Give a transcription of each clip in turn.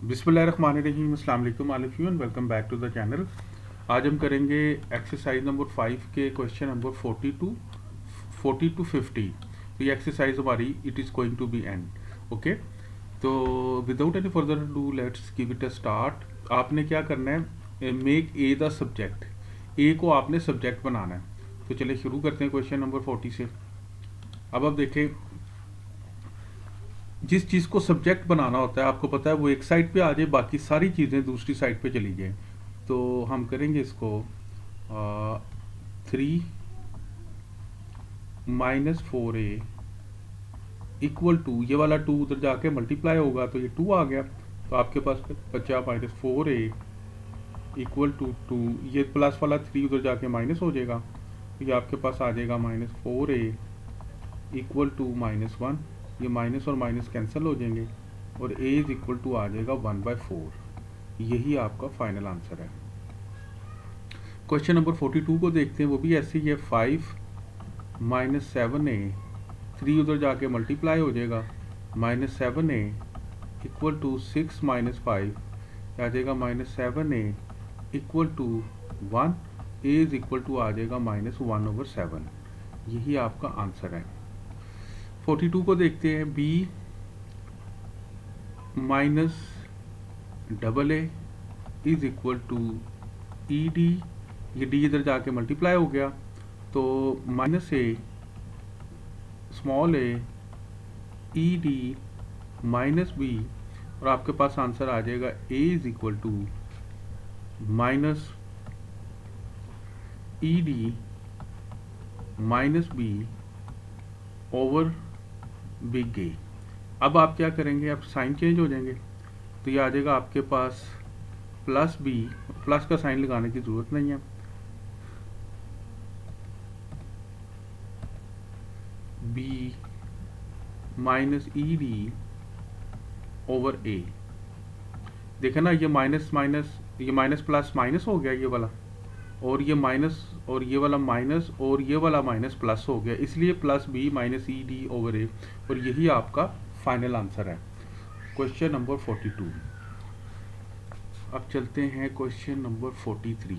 बिस्मिल्लाहिर्रहमानिर्रहीम, अस्सलाम वालेकुम all of you and welcome back to the channel. आज हम करेंगे एक्सरसाइज नंबर 5 के क्वेश्चन नंबर 40 टू 50। तो ये एक्सरसाइज हमारी it is going to be end. Okay, तो without any further do let's give it a start. आपने क्या करना है, make A the subject. A को आपने सब्जेक्ट बनाना है। तो चलिए शुरू करते हैं क्वेश्चन नंबर 40 से। अब आप देखें, जिस चीज़ को सब्जेक्ट बनाना होता है आपको पता है वो एक साइड पे आ जाए, बाकी सारी चीज़ें दूसरी साइड पे चली जाए। तो हम करेंगे इसको 3-4a इक्वल टू, ये वाला 2 उधर जाके मल्टीप्लाई होगा तो ये 2 आ गया। तो आपके पास बचा -4a इक्वल टू 2, ये प्लस वाला 3 उधर जाके माइनस हो जाएगा। तो ये आपके पास आ जाएगा -4a इक्वल टू -1, ये माइनस और माइनस कैंसिल हो जाएंगे और a इज इक्वल टू आ जाएगा 1/4। यही आपका फाइनल आंसर है। क्वेश्चन नंबर 42 को देखते हैं, वो भी ऐसे ही है। 5 - 7a, 3 उधर जाके मल्टीप्लाई हो जाएगा, -7a इक्वल टू 6 - 5 आ जाएगा -7a equal to 1, a is equal to आ जाएगा -1/7। यही आपका आंसर है। 42 को देखते हैं। b -AA is equal to ED, ये d इधर जाके मल्टीप्लाई हो गया तो -a small a ED -b, और आपके पास आंसर आ जाएगा a is equal to -ED -b over big A. अब आप क्या करेंगे, अब साइन चेंज हो जाएंगे तो ये आ जाएगा आपके पास +b, प्लस का साइन लगाने की ज़रूरत नहीं है, b -ED ओवर a। देखे ना, ये माइनस माइनस, ये माइनस प्लस माइनस हो गया ये वाला, और ये माइनस और ये वाला माइनस और ये वाला माइनस प्लस हो गया, इसलिए +b -ED ओवर a, और यही आपका फाइनल आंसर है। Question number 42। अब चलते हैं क्वेश्चन नंबर 43।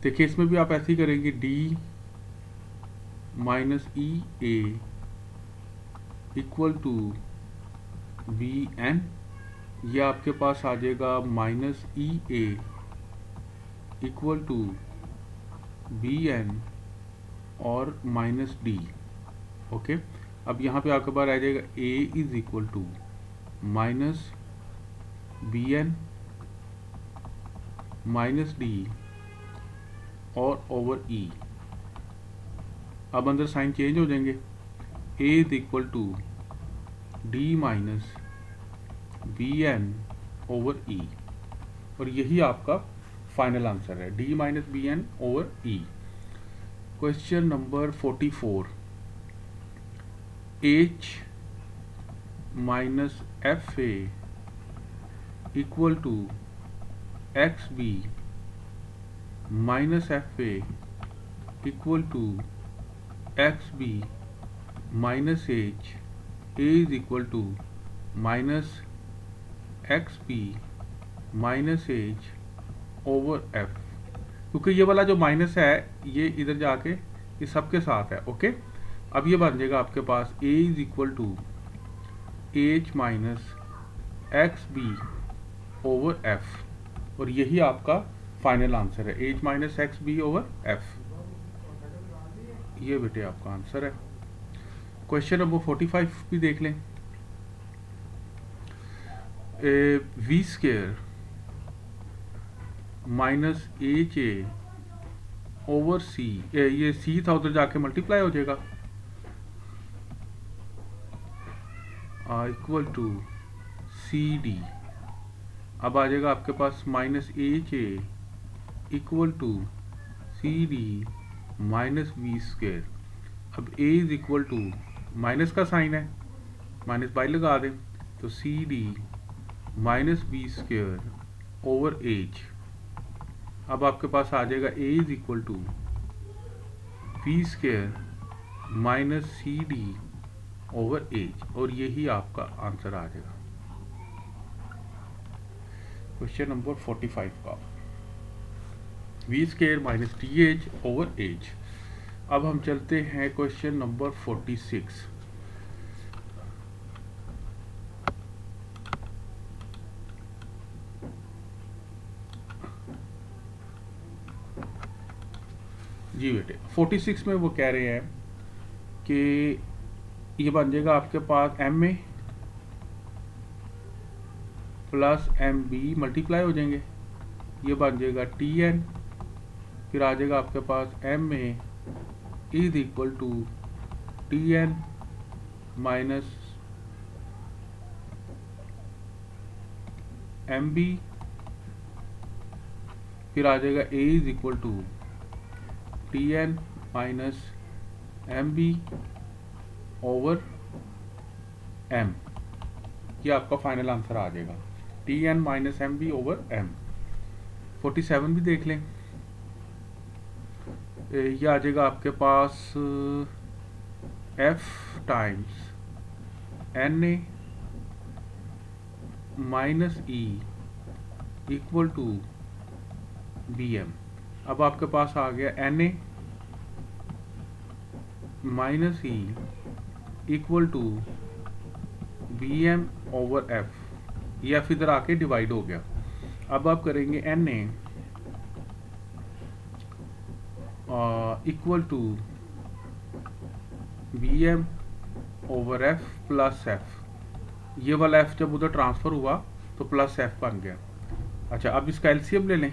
देखिए, इसमें भी आप ऐसे ही करेंगे। d -EA equal to BN, ये आपके पास आ जाएगा -EA इक्वल टू BN और -D। ओके, अब यहाँ पे आपके पास आ जाएगा a is equal to -BN -D और ओवर E। अब अंदर साइन चेंज हो जाएंगे, a is equal to D -BN over E, और यही आपका फाइनल आंसर है, D -BN over E। Question number 44। H -FA equal to XB -FA equal to XB -H, A is equal to -XB -H over F। क्योंकि ये वाला जो minus है ये इधर जाके ये सबके साथ है। ओके, अब ये बन जाएगा आपके पास a is equal to H -XB over F, और यही आपका फाइनल आंसर है, H -XB ओवर F। ये बेटे आपका आंसर है। क्वेश्चन नंबर 45 भी देख लें। V² -HA ओवर C, ये C था उधर जाके मल्टीप्लाई हो जाएगा, इक्वल टू CD। अब आ जाएगा आपके पास -HA equal to CD -V²। अब A is equal to, minus का साइन है, -बाई लगा दें तो CD -V² ओवर H। अब आपके पास आ जाएगा A is equal to V² -CD over H, और यही आपका आंसर आ जाएगा क्वेश्चन नंबर 45 का, V square minus T H over H. अब हम चलते हैं क्वेश्चन नंबर 46। जी बेटे 46 में वो कह रहे हैं कि ये बन जाएगा आपके पास M A plus M B multiply हो जाएंगे, ये बन जाएगा टी एन, फिर आ जाएगा आपके पास M A is equal to T N minus M B, फिर आ जाएगा ए is equal to T N minus M B over M. ये आपका फाइनल आंसर आ जाएगा T N minus M B over M. 47 भी देख लें, ये आ जाएगा आपके पास F times N A minus E equal to B M. अब आपके पास आ गया N A minus E equal to B M over F, ये एफ इधर आके डिवाइड हो गया। अब आप करेंगे N A equal to B M over F plus F, ये वाला एफ जब उधर ट्रांसफर हुआ तो प्लस एफ बन गया। अच्छा अब इसका एलसीएम ले लें,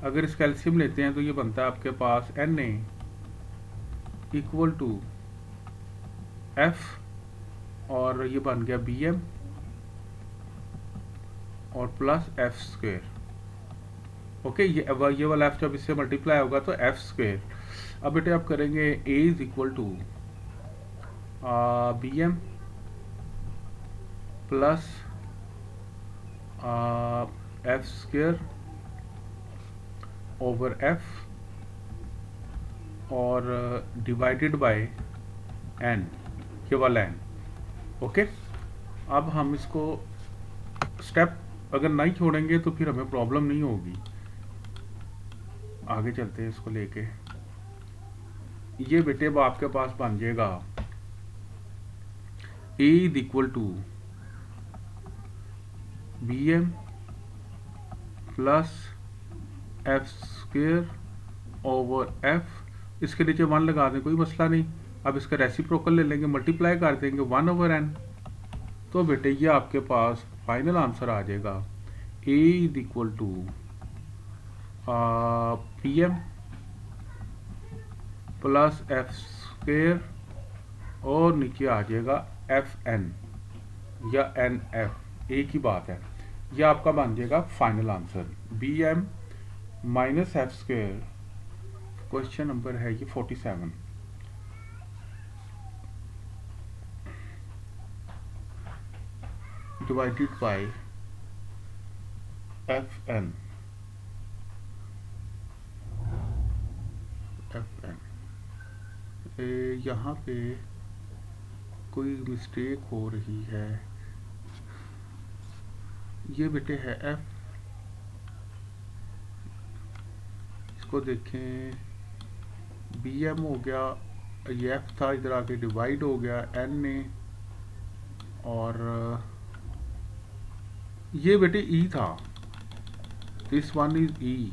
अगर इसका एलसीएम लेते हैं तो ये बनता है आपके पास N A equal to F और ये बन गया बी एम और प्लस एफ स्क्वेयर। ओके, ये वाला एफ जब इससे मल्टीप्लाई होगा तो एफ स्क्वेयर। अब बेटे आप करेंगे A is equal to B M plus F square over F और डिवाइडेड बाय एन, ये वाला एन। ओके, अब हम इसको स्टेप अगर नहीं छोड़ेंगे तो फिर हमें प्रॉब्लम नहीं होगी। आगे चलते हैं इसको लेके। ये बेटे अब आपके पास बन जाएगा ए is equal to B M plus F square over F, इसके नीचे 1 लगा दें कोई मसला नहीं। अब इसका रेसिप्रोकल ले लेंगे, मल्टीप्लाई कर देंगे 1 ओवर एन, तो बेटे ये आपके पास फाइनल आंसर आ जाएगा ए is equal to P M plus F square और नीचे आ जाएगा एफ एन या एन एफ, एक ही बात है। यह आपका बन जाएगा final answer B M minus F square. Question number है ये 47। Divided by F N, F N. यहाँ पे कोई मिस्टेक हो रही है, ये बेटे है एफ, इसको देखें बी एम हो गया, ये एफ था इधर आके डिवाइड हो गया एन ए, और ये बेटे ई था, this one is E,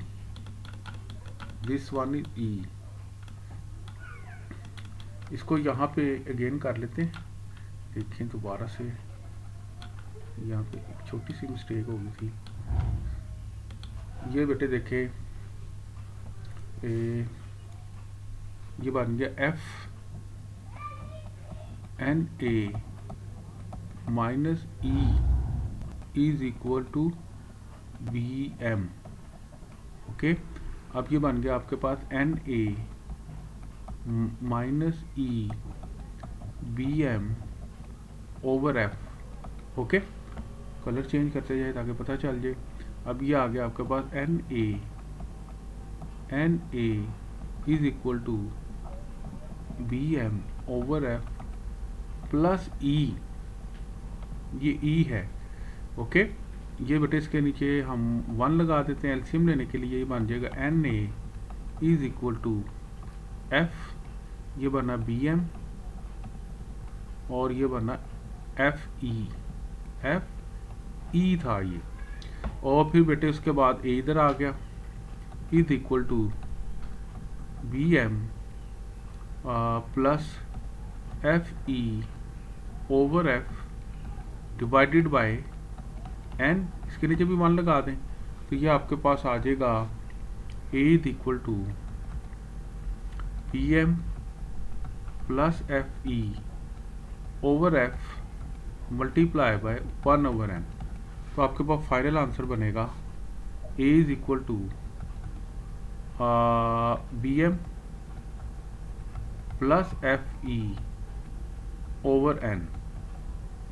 this one is E. इसको यहाँ पे अगेन कर लेते हैं, देखें दोबारा से, यहाँ पे एक छोटी सी मिस्टेक हो गई थी। ये बेटे देखे ये बन गया F N A minus E is equal to B M. Okay, अब ये बन गया आपके पास N A minus E B M over F. Okay, colour change करते जाए ताकि पता चल जाए। अब ये आ गया आपके पास N A is equal to B M over F plus E, ये ई है। ओके, ये बेटे इसके नीचे हम 1 लगा देते हैं एलसीएम लेने के लिए। ये बन जाएगा N A is equal to F, ये बना बी एम और ये बना एफ ई था ये। और फिर बेटे उसके बाद ए इधर आ गया, is equal to B M plus F E over F divided by N, इसके नीचे भी 1 लगा दें तो ये आपके पास आ जाएगा ए is equal to P M plus F E over F multiply by 1 over N. तो आपके पास फाइनल आंसर बनेगा A is equal to B M plus F E over N,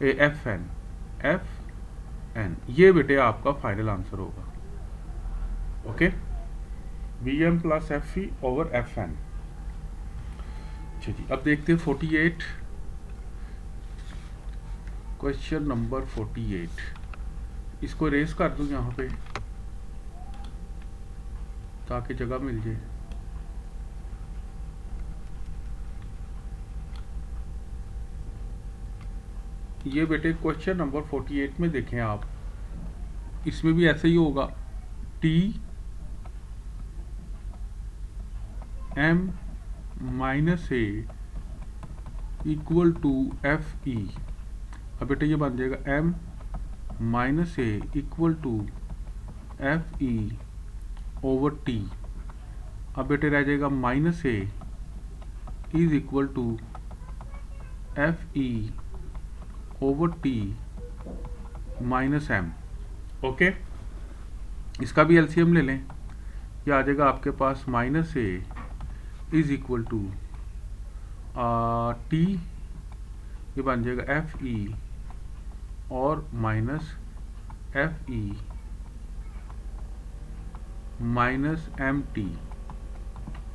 F N. ये बेटे आपका फाइनल आंसर होगा। Okay, B M plus F E over F N. अच्छा जी, अब देखते हैं 48, क्वेश्चन नंबर 48। इसको रेस कर दूं यहाँ पे ताकि जगह मिल जाए। ये बेटे क्वेश्चन नंबर 48 में देखें आप, इसमें भी ऐसे ही होगा, T M minus A equal to F E. अब बेटे ये बन जाएगा M minus A equal to F E over T. अब बेटे रह जाएगा minus A is equal to F E over T minus M. Okay, इसका भी एलसीएम ले लें, ये आ जाएगा आपके पास minus A is equal to T, ये बन जाएगा एफ ई और minus F E minus M T.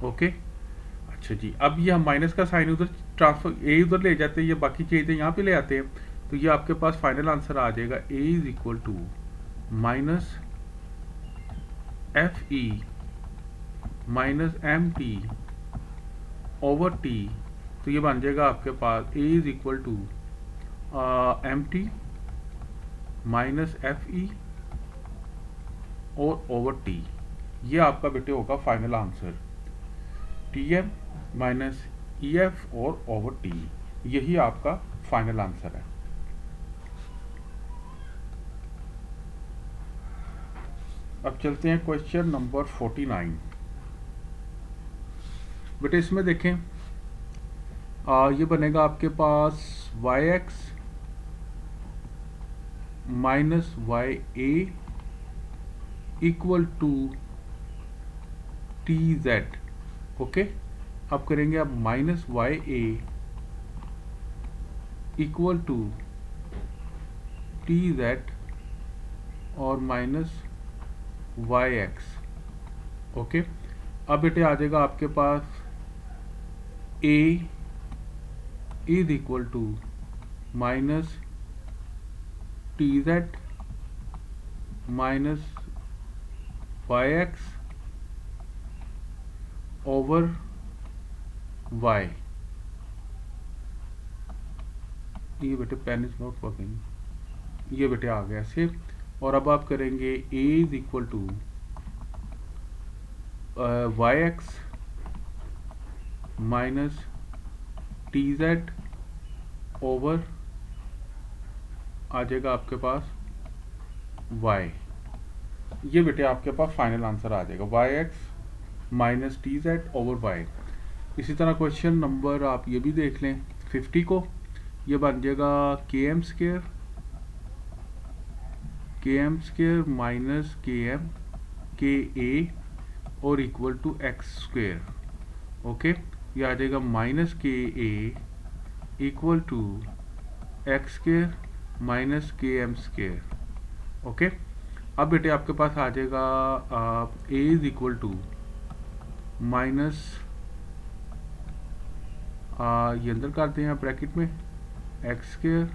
Okay, अच्छा जी, अब ये हम माइनस का साइन उधर ट्रांसफर, ए उधर ले जाते हैं, ये बाकी चीज़ें यहाँ पे ले आते हैं, तो ये आपके पास फाइनल आंसर आ जाएगा ए is equal to minus F E minus M T over T. तो ये बन जाएगा आपके पास A is equal to M T minus F E और ओवर टी। ये आपका बेटे होगा final answer, T M minus E F और ओवर टी, यही आपका फाइनल आंसर है। अब चलते हैं क्वेश्चन नंबर 49। बेटे इसमें देखें, ये बनेगा आपके पास Y X minus Y A equal to T Z. Okay, अब करेंगे आप minus Y A equal to T Z और माइनस वाई एक्स। ओके, अब बेटे आ जाएगा आपके पास A is equal to minus T Z minus Y X over Y. ये बेटे पेन इज नॉट वर्किंग, ये बेटे आ गया ऐसे। और अब आप करेंगे A is equal to Y X minus T Z over आ जाएगा आपके पास y। ये बेटे आपके पास फाइनल आंसर आ जाएगा Y X minus T Z over Y. इसी तरह क्वेश्चन नंबर आप ये भी देख लें 50 को, ये बन जाएगा K M square minus K M K A और equal to x square. Okay, ये आ जाएगा minus K A equal to x square minus K M square. Okay, अब बेटे आपके पास आ जाएगा ए इज इक्वल टू माइनस ये अंदर करते हैं ब्रैकेट में X square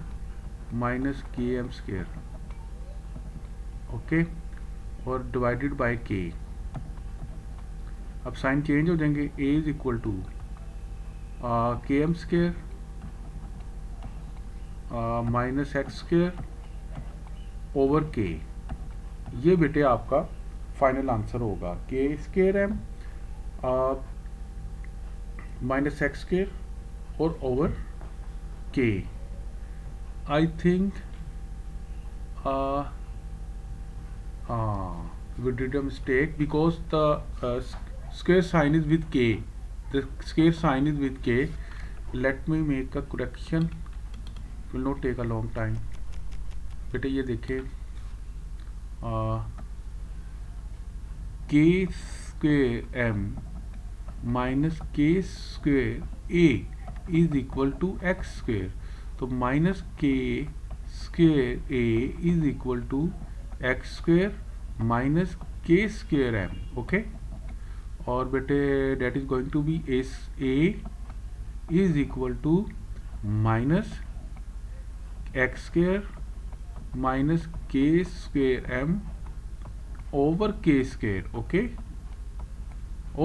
minus K M square, okay, और डिवाइडेड बाय के। अब साइन चेंज हो जाएंगे, ए इज इक्वल टू के M square minus X square over K. ये बेटे आपका फाइनल आंसर होगा, K square M minus X square और over K. I think we did a mistake because the square sign is with k. The square sign is with k. Let me make a correction. It will not take a long time. बेटे ये देखें, k square m minus k square a is equal to x square, तो minus k square a is equal to x square minus k square m, okay. और बेटे that is going to be a is equal to minus x square minus k square m over k square, okay.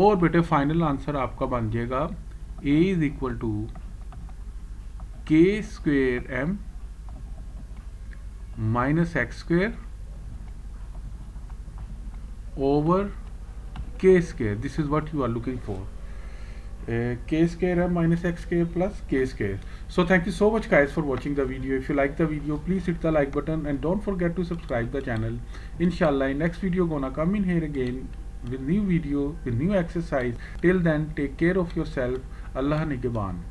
और बेटे final answer आपका बन जाएगा ए is equal to k square m minus x square over k square. This is what you are looking for, k square m minus x square plus k square. So thank you so much guys for watching the video. If you like the video, please hit the like button and don't forget to subscribe the channel. Inshallah in next video gonna come in here again with new video, with new exercise. Till then, take care of yourself. Allah Nigeban.